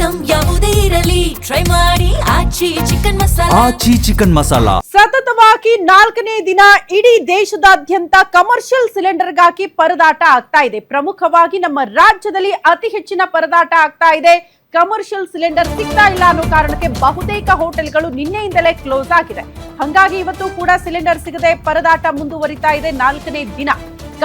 Item ಯಾವುದೇ ಇರಲಿ try ಮಾಡಿ ಆಚಿ ಚಿಕನ್ ಮಸಾಲಾ. ಆಚಿ ಚಿಕನ್ ಮಸಾಲಾ ಸತತವಾಗಿ 4ನೇ ದಿನ ಇಡೀ ದೇಶದಾದ್ಯಂತ ಕಮರ್ಷಿಯಲ್ ಸಿಲಿಂಡರ್ಗಾಗಿ ಪರದಾಟ ಆಗ್ತಾ ಇದೆ. ಪ್ರಮುಖವಾಗಿ ನಮ್ಮ ರಾಜ್ಯದಲ್ಲಿ ಅತಿ ಹೆಚ್ಚಿನ ಪರದಾಟ ಆಗ್ತಾ ಇದೆ. ಕಮರ್ಷಿಯಲ್ ಸಿಲಿಂಡರ್ ಸಿಗ್ತಾ ಇಲ್ಲ ಅನ್ನೋ ಕಾರಣಕ್ಕೆ ಬಹುತೇಕ ಹೋಟೆಲ್ಗಳು ನಿನ್ನೆಯಿಂದಲೇ ಕ್ಲೋಸ್ ಆಗಿದೆ. ಹಾಗಾಗಿ ಇವತ್ತು ಕೂಡ ಸಿಲಿಂಡರ್ ಸಿಗದೆ ಪರದಾಟ ಮುಂದುವರಿತಾ ಇದೆ. 4ನೇ ದಿನ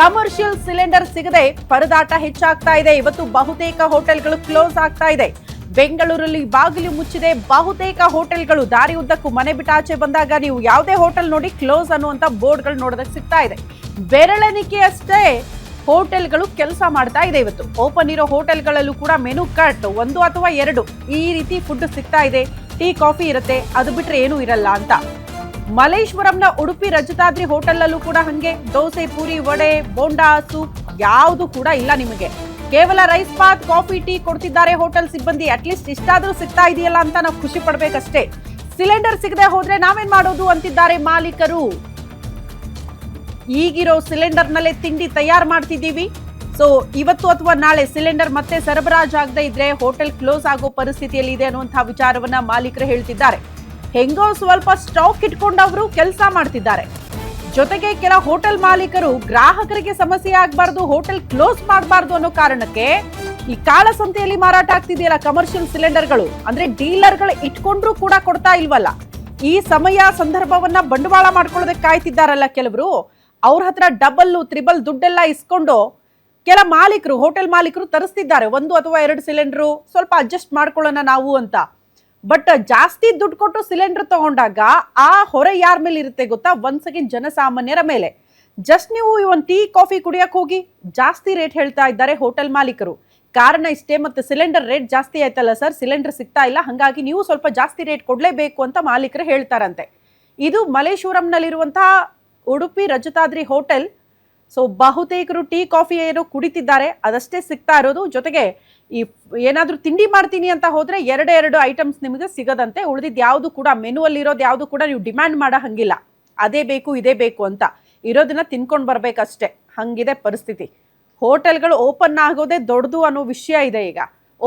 ಕಮರ್ಷಿಯಲ್ ಸಿಲಿಂಡರ್ ಸಿಗದೆ ಪರದಾಟ ಹೆಚ್ಚಾಗ್ತಾ ಇದೆ. ಇವತ್ತು ಬಹುತೇಕ ಹೋಟೆಲ್ಗಳು ಕ್ಲೋಸ್ ಆಗ್ತಾ ಇದೆ. ಬೆಂಗಳೂರಲ್ಲಿ ಬಾಗಿಲು ಮುಚ್ಚಿದೆ. ಬಹುತೇಕ ಹೋಟೆಲ್ಗಳು ದಾರಿ ಉದ್ದಕ್ಕೂ ಮನೆ ಬಿಟ್ಟಾಚೆ ಬಂದಾಗ ನೀವು ಯಾವುದೇ ಹೋಟೆಲ್ ನೋಡಿ ಕ್ಲೋಸ್ ಅನ್ನುವಂತ ಬೋರ್ಡ್ಗಳು ನೋಡೋದಕ್ಕೆ ಸಿಗ್ತಾ ಇದೆ. ಬೆರಳೆಣಿಕೆಯಷ್ಟೇ ಹೋಟೆಲ್ಗಳು ಕೆಲಸ ಮಾಡ್ತಾ ಇದೆ. ಇವತ್ತು ಓಪನ್ ಇರೋ ಹೋಟೆಲ್ಗಳಲ್ಲೂ ಕೂಡ ಮೆನು ಕಟ್ 1 ಅಥವಾ 2 ಈ ರೀತಿ ಫುಡ್ ಸಿಗ್ತಾ ಇದೆ. ಟೀ ಕಾಫಿ ಇರುತ್ತೆ, ಅದು ಬಿಟ್ರೆ ಏನೂ ಇರಲ್ಲ ಅಂತ. ಮಲೇಶ್ವರಂನ ಉಡುಪಿ ರಜತಾದ್ರಿ ಹೋಟೆಲ್ ಅಲ್ಲೂ ಕೂಡ ಹಂಗೆ ದೋಸೆ, ಪೂರಿ, ವಡೆ, ಬೋಂಡಾ, ಸೂಪ್ ಯಾವುದು ಕೂಡ ಇಲ್ಲ. ನಿಮಗೆ ಕೇವಲ ರೈಸ್ ಬಾತ್, ಕಾಫಿ, ಟೀ ಕೊಡ್ತಿದ್ದಾರೆ ಹೋಟೆಲ್ ಸಿಬ್ಬಂದಿ. ಅಟ್ಲೀಸ್ಟ್ ಇಷ್ಟಾದ್ರೂ ಸಿಗ್ತಾ ಇದೆಯಲ್ಲ ಅಂತ ನಾವು ಖುಷಿ ಪಡ್ಬೇಕಷ್ಟೇ. ಸಿಲಿಂಡರ್ ಸಿಗದೆ ಹೋದ್ರೆ ನಾವೇನ್ ಮಾಡೋದು ಅಂತಿದ್ದಾರೆ ಮಾಲೀಕರು. ಈಗಿರೋ ಸಿಲಿಂಡರ್ ನಲ್ಲೇ ತಿಂಡಿ ತಯಾರು ಮಾಡ್ತಿದ್ದೀವಿ. ಸೊ ಇವತ್ತು ಅಥವಾ ನಾಳೆ ಸಿಲಿಂಡರ್ ಮತ್ತೆ ಸರಬರಾಜು ಆಗದೆ ಇದ್ರೆ ಹೋಟೆಲ್ ಕ್ಲೋಸ್ ಆಗೋ ಪರಿಸ್ಥಿತಿಯಲ್ಲಿ ಇದೆ ಅನ್ನುವಂತಹ ವಿಚಾರವನ್ನ ಮಾಲೀಕರು ಹೇಳ್ತಿದ್ದಾರೆ. ಹೆಂಗೋ ಸ್ವಲ್ಪ ಸ್ಟಾಕ್ ಇಟ್ಕೊಂಡವರು ಕೆಲಸ ಮಾಡ್ತಿದ್ದಾರೆ. ಜೊತೆಗೆ ಕೆಲ ಹೋಟೆಲ್ ಮಾಲೀಕರು ಗ್ರಾಹಕರಿಗೆ ಸಮಸ್ಯೆ ಆಗಬಾರ್ದು, ಹೋಟೆಲ್ ಕ್ಲೋಸ್ ಮಾಡಬಾರ್ದು ಅನ್ನೋ ಕಾರಣಕ್ಕೆ ಈ ಕಾಳಸಂತೆಯಲ್ಲಿ ಮಾರಾಟ ಆಗ್ತಿದೆಯಲ್ಲ ಕಮರ್ಷಿಯಲ್ ಸಿಲಿಂಡರ್ಗಳು, ಅಂದ್ರೆ ಡೀಲರ್ಗಳು ಇಟ್ಕೊಂಡ್ರು ಕೂಡ ಕೊಡ್ತಾ ಇಲ್ವಲ್ಲ. ಈ ಸಮಯ ಸಂದರ್ಭವನ್ನ ಬಂಡವಾಳ ಮಾಡ್ಕೊಳ್ಳೋದಕ್ಕೆ ಕಾಯ್ತಿದ್ದಾರಲ್ಲ ಕೆಲವರು, ಅವ್ರ ಹತ್ರ ಡಬಲ್, ತ್ರಿಬಲ್ ದುಡ್ಡೆಲ್ಲ ಇಸ್ಕೊಂಡು ಕೆಲ ಮಾಲೀಕರು, ಹೋಟೆಲ್ ಮಾಲೀಕರು ತರಿಸ್ತಿದ್ದಾರೆ. 1 ಅಥವಾ 2 ಸಿಲಿಂಡರ್ ಸ್ವಲ್ಪ ಅಡ್ಜಸ್ಟ್ ಮಾಡ್ಕೊಳ್ಳೋಣ ನಾವು ಅಂತ. ಬಟ್ ಜಾಸ್ತಿ ದುಡ್ಡು ಕೊಟ್ಟು ಸಿಲಿಂಡರ್ ತಗೊಂಡಾಗ ಆ ಹೊರೆ ಯಾರ ಮೇಲೆ ಇರುತ್ತೆ ಗೊತ್ತಾ? ಒನ್ಸ್ ಅಗೇನ್ ಜನಸಾಮಾನ್ಯರ ಮೇಲೆ. ಜಸ್ಟ್ ನೀವು ಒಂದು ಟೀ ಕಾಫಿ ಕುಡಿಯಕ್ಕೆ ಹೋಗಿ ಜಾಸ್ತಿ ರೇಟ್ ಹೇಳ್ತಾ ಇದ್ದಾರೆ ಹೋಟೆಲ್ ಮಾಲೀಕರು. ಕಾರಣ ಇಷ್ಟೇ, ಮತ್ತೆ ಸಿಲಿಂಡರ್ ರೇಟ್ ಜಾಸ್ತಿ ಆಯ್ತಲ್ಲ ಸರ್, ಸಿಲಿಂಡರ್ ಸಿಗ್ತಾ ಇಲ್ಲ, ಹಾಗಾಗಿ ನೀವು ಸ್ವಲ್ಪ ಜಾಸ್ತಿ ರೇಟ್ ಕೊಡಲೇಬೇಕು ಅಂತ ಮಾಲೀಕರು ಹೇಳ್ತಾರಂತೆ. ಇದು ಮಲೇಶ್ವರಂನಲ್ಲಿರುವಂತಹ ಉಡುಪಿ ರಜತಾದ್ರಿ ಹೋಟೆಲ್. ಸೊ ಬಹುತೇಕರು ಟೀ ಕಾಫಿ ಏನೋ ಕುಡಿತಿದ್ದಾರೆ, ಅದಷ್ಟೇ ಸಿಗ್ತಾ ಇರೋದು. ಜೊತೆಗೆ ಈ ಏನಾದರೂ ತಿಂಡಿ ಮಾಡ್ತೀನಿ ಅಂತ ಹೋದ್ರೆ 2 ಐಟಮ್ಸ್ ನಿಮಗೆ ಸಿಗದಂತೆ. ಉಳಿದಿದ್ದು ಯಾವುದು ಕೂಡ ಮೆನುವಲ್ಲಿ ಇರೋದು ಯಾವುದು ಕೂಡ ನೀವು ಡಿಮ್ಯಾಂಡ್ ಮಾಡೋ ಹಂಗಿಲ್ಲ, ಅದೇ ಬೇಕು ಇದೇ ಬೇಕು ಅಂತ. ಇರೋದನ್ನ ತಿನ್ಕೊಂಡು ಬರ್ಬೇಕಷ್ಟೇ, ಹಂಗಿದೆ ಪರಿಸ್ಥಿತಿ. ಹೋಟೆಲ್ಗಳು ಓಪನ್ ಆಗೋದೇ ದೊಡ್ಡದು ಅನ್ನೋ ವಿಷಯ ಇದೆ. ಈಗ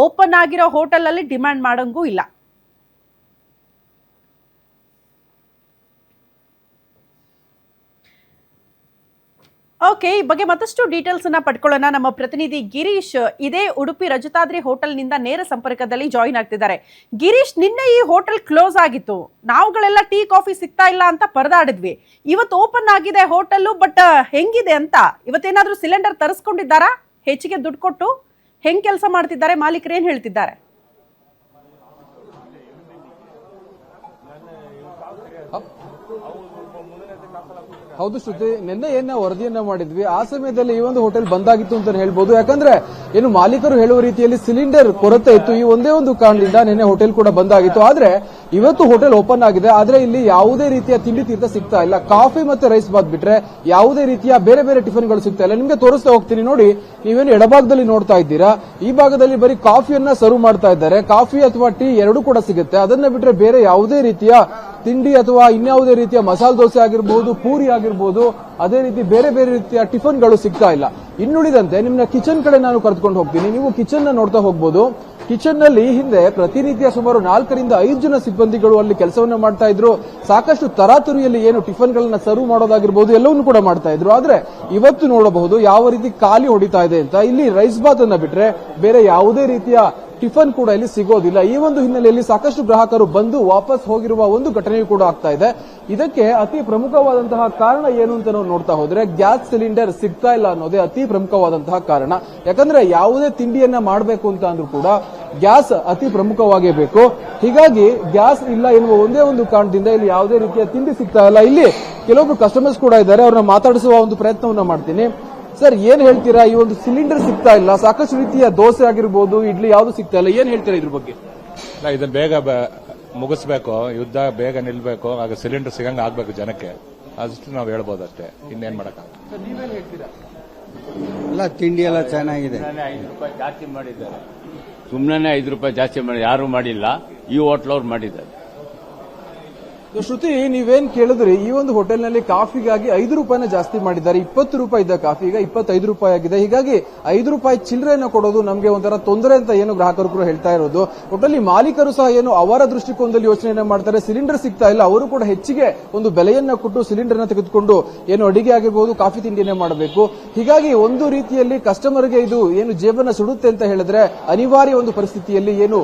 ಓಪನ್ ಆಗಿರೋ ಹೋಟೆಲಲ್ಲಿ ಡಿಮ್ಯಾಂಡ್ ಮಾಡೋಂಗೂ ಇಲ್ಲ. ಓಕೆ, ಈ ಬಗ್ಗೆ ಮತ್ತಷ್ಟು ಡೀಟೇಲ್ಸ್ ಅನ್ನ ಪಡ್ಕೊಳ್ಳೋಣ. ನಮ್ಮ ಪ್ರತಿನಿಧಿ ಗಿರೀಶ್ ಇದೇ ಉಡುಪಿ ರಜತಾದ್ರಿ ಹೋಟೆಲ್ನಿಂದ ನೇರ ಸಂಪರ್ಕದಲ್ಲಿ ಜಾಯಿನ್ ಆಗ್ತಿದ್ದಾರೆ. ಗಿರೀಶ್, ನಿನ್ನೆ ಈ ಹೋಟೆಲ್ ಕ್ಲೋಸ್ ಆಗಿತ್ತು, ನಾವುಗಳೆಲ್ಲ ಟೀ ಕಾಫಿ ಸಿಗ್ತಾ ಇಲ್ಲ ಅಂತ ಪರದಾಡಿದ್ವಿ. ಇವತ್ತು ಓಪನ್ ಆಗಿದೆ ಹೋಟೆಲ್, ಬಟ್ ಹೆಂಗಿದೆ ಅಂತ, ಇವತ್ತೇನಾದ್ರೂ ಸಿಲಿಂಡರ್ ತರಿಸ್ಕೊಂಡಿದ್ದಾರಾ? ಹೆಚ್ಚಿಗೆ ದುಡ್ಡು ಕೊಟ್ಟು ಹೆಂಗ್ ಕೆಲಸ ಮಾಡ್ತಿದ್ದಾರೆ ಮಾಲೀಕರು, ಏನ್ ಹೇಳ್ತಿದ್ದಾರೆ? ಹೌದು ಶ್ರುತಿ, ನಿನ್ನೆ ಏನ ವರದಿಯನ್ನ ಮಾಡಿದ್ವಿ ಆ ಸಮಯದಲ್ಲಿ ಈ ಒಂದು ಹೋಟೆಲ್ ಬಂದಾಗಿತ್ತು ಅಂತ ಹೇಳ್ಬೋದು. ಯಾಕಂದ್ರೆ ಏನು ಮಾಲೀಕರು ಹೇಳುವ ರೀತಿಯಲ್ಲಿ ಸಿಲಿಂಡರ್ ಕೊರತೆ ಇತ್ತು. ಈ ಒಂದೇ ಒಂದು ಕಾರಣದಿಂದ ನಿನ್ನೆ ಹೋಟೆಲ್ ಕೂಡ ಬಂದಾಗಿತ್ತು. ಆದ್ರೆ ಇವತ್ತು ಹೋಟೆಲ್ ಓಪನ್ ಆಗಿದೆ. ಆದ್ರೆ ಇಲ್ಲಿ ಯಾವುದೇ ರೀತಿಯ ತಿಂಡಿ ತೀರ್ಥ ಸಿಗ್ತಾ ಇಲ್ಲ. ಕಾಫಿ ಮತ್ತೆ ರೈಸ್ ಬಾತ್ ಬಿಟ್ರೆ ಯಾವುದೇ ರೀತಿಯ ಬೇರೆ ಬೇರೆ ಟಿಫಿನ್ಗಳು ಸಿಗ್ತಾ ಇಲ್ಲ. ನಿಮ್ಗೆ ತೋರಿಸ್ತಾ ಹೋಗ್ತೀನಿ ನೋಡಿ. ನೀವೇನು ಎಡಭಾಗದಲ್ಲಿ ನೋಡ್ತಾ ಇದ್ದೀರಾ, ಈ ಭಾಗದಲ್ಲಿ ಬರೀ ಕಾಫಿಯನ್ನ ಸರ್ವ್ ಮಾಡ್ತಾ ಇದ್ದಾರೆ. ಕಾಫಿ ಅಥವಾ ಟೀ ಎರಡೂ ಕೂಡ ಸಿಗುತ್ತೆ. ಅದನ್ನ ಬಿಟ್ರೆ ಬೇರೆ ಯಾವುದೇ ರೀತಿಯ ತಿಂಡಿ ಅಥವಾ ಇನ್ಯಾವುದೇ ರೀತಿಯ ಮಸಾಲೆ ದೋಸೆ ಆಗಿರಬಹುದು, ಪೂರಿ ಆಗಿರಬಹುದು, ಅದೇ ರೀತಿ ಬೇರೆ ಬೇರೆ ರೀತಿಯ ಟಿಫನ್ಗಳು ಸಿಗ್ತಾ ಇಲ್ಲ. ಇನ್ನುಳಿದಂತೆ ನಿಮ್ನ ಕಿಚನ್ ಕಡೆ ನಾನು ಕರೆದುಕೊಂಡು ಹೋಗ್ತೀನಿ. ನೀವು ಕಿಚನ್ ನ ನೋಡ್ತಾ ಹೋಗಬಹುದು. ಕಿಚನ್ ನಲ್ಲಿ ಹಿಂದೆ ಪ್ರತಿನಿತ್ಯ ಸುಮಾರು 4 ರಿಂದ 5 ಜನ ಸಿಬ್ಬಂದಿಗಳು ಅಲ್ಲಿ ಕೆಲಸವನ್ನ ಮಾಡ್ತಾ ಇದ್ರು. ಸಾಕಷ್ಟು ತರಾತುರಿಯಲ್ಲಿ ಏನು ಟಿಫನ್ ಗಳನ್ನ ಸರ್ವ್ ಮಾಡೋದಾಗಿರ್ಬೋದು ಎಲ್ಲವನ್ನೂ ಕೂಡ ಮಾಡ್ತಾ ಇದ್ರು. ಆದ್ರೆ ಇವತ್ತು ನೋಡಬಹುದು ಯಾವ ರೀತಿ ಖಾಲಿ ಹೊಡಿತಾ ಇದೆ ಅಂತ. ಇಲ್ಲಿ ರೈಸ್ ಬಾತ್ ಅನ್ನ ಬಿಟ್ರೆ ಬೇರೆ ಯಾವುದೇ ರೀತಿಯ ಟಿಫನ್ ಕೂಡ ಇಲ್ಲಿ ಸಿಗೋದಿಲ್ಲ. ಈ ಒಂದು ಹಿನ್ನೆಲೆಯಲ್ಲಿ ಸಾಕಷ್ಟು ಗ್ರಾಹಕರು ಬಂದು ವಾಪಸ್ ಹೋಗಿರುವ ಒಂದು ಘಟನೆಯೂ ಕೂಡ ಆಗ್ತಾ ಇದೆ. ಇದಕ್ಕೆ ಅತಿ ಪ್ರಮುಖವಾದಂತಹ ಕಾರಣ ಏನು ಅಂತ ನಾವು ನೋಡ್ತಾ ಹೋದ್ರೆ ಗ್ಯಾಸ್ ಸಿಲಿಂಡರ್ ಸಿಗ್ತಾ ಇಲ್ಲ ಅನ್ನೋದೇ ಅತಿ ಪ್ರಮುಖವಾದಂತಹ ಕಾರಣ. ಯಾಕಂದ್ರೆ ಯಾವುದೇ ತಿಂಡಿಯನ್ನ ಮಾಡಬೇಕು ಅಂತ ಅಂದ್ರೂ ಕೂಡ ಗ್ಯಾಸ್ ಅತಿ ಪ್ರಮುಖವಾಗೇ ಬೇಕು. ಹೀಗಾಗಿ ಗ್ಯಾಸ್ ಇಲ್ಲ ಎನ್ನುವ ಒಂದೇ ಒಂದು ಕಾರಣದಿಂದ ಇಲ್ಲಿ ಯಾವುದೇ ರೀತಿಯ ತಿಂಡಿ ಸಿಗ್ತಾ ಇಲ್ಲ. ಇಲ್ಲಿ ಕೆಲವೊಬ್ರು ಕಸ್ಟಮರ್ಸ್ ಕೂಡ ಇದ್ದಾರೆ, ಅವ್ರನ್ನ ಮಾತಾಡಿಸುವ ಒಂದು ಪ್ರಯತ್ನವನ್ನ ಮಾಡ್ತೀನಿ. ಸರ್, ಏನ್ ಹೇಳ್ತೀರಾ? ಈ ಒಂದು ಸಿಲಿಂಡರ್ ಸಿಗ್ತಾ ಇಲ್ಲ, ಸಾಕಷ್ಟು ರೀತಿಯ ದೋಸೆ ಆಗಿರ್ಬೋದು, ಇಡ್ಲಿ ಯಾವ್ದು ಸಿಗ್ತಾ ಇಲ್ಲ, ಏನ್ ಹೇಳ್ತೀರಾ ಇದ್ರ ಬಗ್ಗೆ? ಇದನ್ನ ಬೇಗ ಮುಗಿಸ್ಬೇಕು, ಯುದ್ಧ ಬೇಗ ನಿಲ್ಬೇಕು, ಆಗ ಸಿಲಿಂಡರ್ ಸಿಗಂಗ ಆಗ್ಬೇಕು ಜನಕ್ಕೆ, ಅಷ್ಟು ನಾವು ಹೇಳ್ಬೋದು ಅಷ್ಟೇ. ಇನ್ನೇನ್ ಮಾಡಕ. ನೀವೇನ್ ಹೇಳ್ತೀರಾ? ಎಲ್ಲ ತಿಂಡಿ ಎಲ್ಲ ಚೆನ್ನಾಗಿದೆ. 5 ರೂಪಾಯಿ ಜಾಸ್ತಿ ಮಾಡಿದ್ದಾರೆ, ಸುಮ್ಮನೆ 5 ರೂಪಾಯಿ ಜಾಸ್ತಿ ಮಾಡಿ ಯಾರು ಮಾಡಿಲ್ಲ, ಈ ಹೋಟ್ಲವ್ರು ಮಾಡಿದ್ದಾರೆ. ಶ್ರುತಿ, ನೀವೇನ್ ಕೇಳಿದ್ರಿ, ಈ ಒಂದು ಹೋಟೆಲ್ನಲ್ಲಿ ಕಾಫಿಗಾಗಿ 5 ರೂಪಾಯಿನ ಜಾಸ್ತಿ ಮಾಡಿದ್ದಾರೆ. 20 ರೂಪಾಯಿ ಇದ್ದ ಕಾಫಿ ಈಗ 25 ರೂಪಾಯಿ ಆಗಿದೆ. ಹೀಗಾಗಿ 5 ರೂಪಾಯಿ ಚಿಲ್ಲರೆಯನ್ನು ಕೊಡೋದು ನಮಗೆ ಒಂಥರ ತೊಂದರೆ ಅಂತ ಏನು ಗ್ರಾಹಕರು ಹೇಳ್ತಾ ಇರೋದು. ಒಟ್ಟಲ್ಲಿ ಮಾಲೀಕರು ಸಹ ಏನು ಅವರ ದೃಷ್ಟಿಕೋನದಲ್ಲಿ ಯೋಚನೆ ಮಾಡ್ತಾರೆ, ಸಿಲಿಂಡರ್ ಸಿಗ್ತಾ ಇಲ್ಲ, ಅವರು ಕೂಡ ಹೆಚ್ಚಿಗೆ ಒಂದು ಬೆಲೆಯನ್ನ ಕೊಟ್ಟು ಸಿಲಿಂಡರ್ ನ ತೆಗೆದುಕೊಂಡು ಏನು ಅಡಿಗೆ ಆಗಿರ್ಬೋದು, ಕಾಫಿ ತಿಂಡಿನೇ ಮಾಡಬೇಕು. ಹೀಗಾಗಿ ಒಂದು ರೀತಿಯಲ್ಲಿ ಕಸ್ಟಮರ್ಗೆ ಇದು ಏನು ಜೇಬನ್ನ ಸುಡುತ್ತೆ ಅಂತ ಹೇಳಿದ್ರೆ ಅನಿವಾರ್ಯ ಒಂದು ಪರಿಸ್ಥಿತಿಯಲ್ಲಿ ಏನು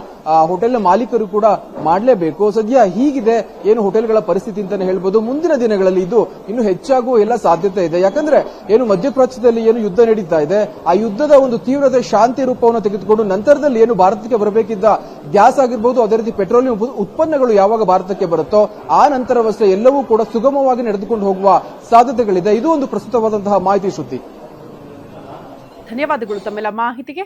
ಹೋಟೆಲ್ನ ಮಾಲೀಕರು ಕೂಡ ಮಾಡಲೇಬೇಕು. ಸದ್ಯ ಹೀಗಿದೆ ಏನು ಹೋಟೆಲ್ಗಳ ಪರಿಸ್ಥಿತಿ ಅಂತಾನೆ ಹೇಳ್ಬೋದು. ಮುಂದಿನ ದಿನಗಳಲ್ಲಿ ಇದು ಇನ್ನು ಹೆಚ್ಚಾಗುವ ಎಲ್ಲ ಸಾಧ್ಯತೆ ಇದೆ. ಯಾಕಂದ್ರೆ ಏನು ಮಧ್ಯಪ್ರಾಚ್ಯದಲ್ಲಿ ಏನು ಯುದ್ಧ ನಡೀತಾ ಇದೆ, ಆ ಯುದ್ಧದ ಒಂದು ತೀವ್ರತೆ ಶಾಂತಿ ರೂಪವನ್ನು ತೆಗೆದುಕೊಂಡು ನಂತರದಲ್ಲಿ ಏನು ಭಾರತಕ್ಕೆ ಬರಬೇಕಿದ್ದ ಗ್ಯಾಸ್ ಆಗಿರ್ಬೋದು, ಅದೇ ರೀತಿ ಪೆಟ್ರೋಲಿಯಂ ಉತ್ಪನ್ನಗಳು ಯಾವಾಗ ಭಾರತಕ್ಕೆ ಬರುತ್ತೋ ಆ ನಂತರವಷ್ಟೇ ಎಲ್ಲವೂ ಕೂಡ ಸುಗಮವಾಗಿ ನಡೆದುಕೊಂಡು ಹೋಗುವ ಸಾಧ್ಯತೆಗಳಿದೆ. ಇದು ಒಂದು ಪ್ರಸ್ತುತವಾದಂತಹ ಮಾಹಿತಿ. ಶ್ರುತಿ, ಧನ್ಯವಾದಗಳು ತಮ್ಮೆಲ್ಲ ಮಾಹಿತಿಗೆ.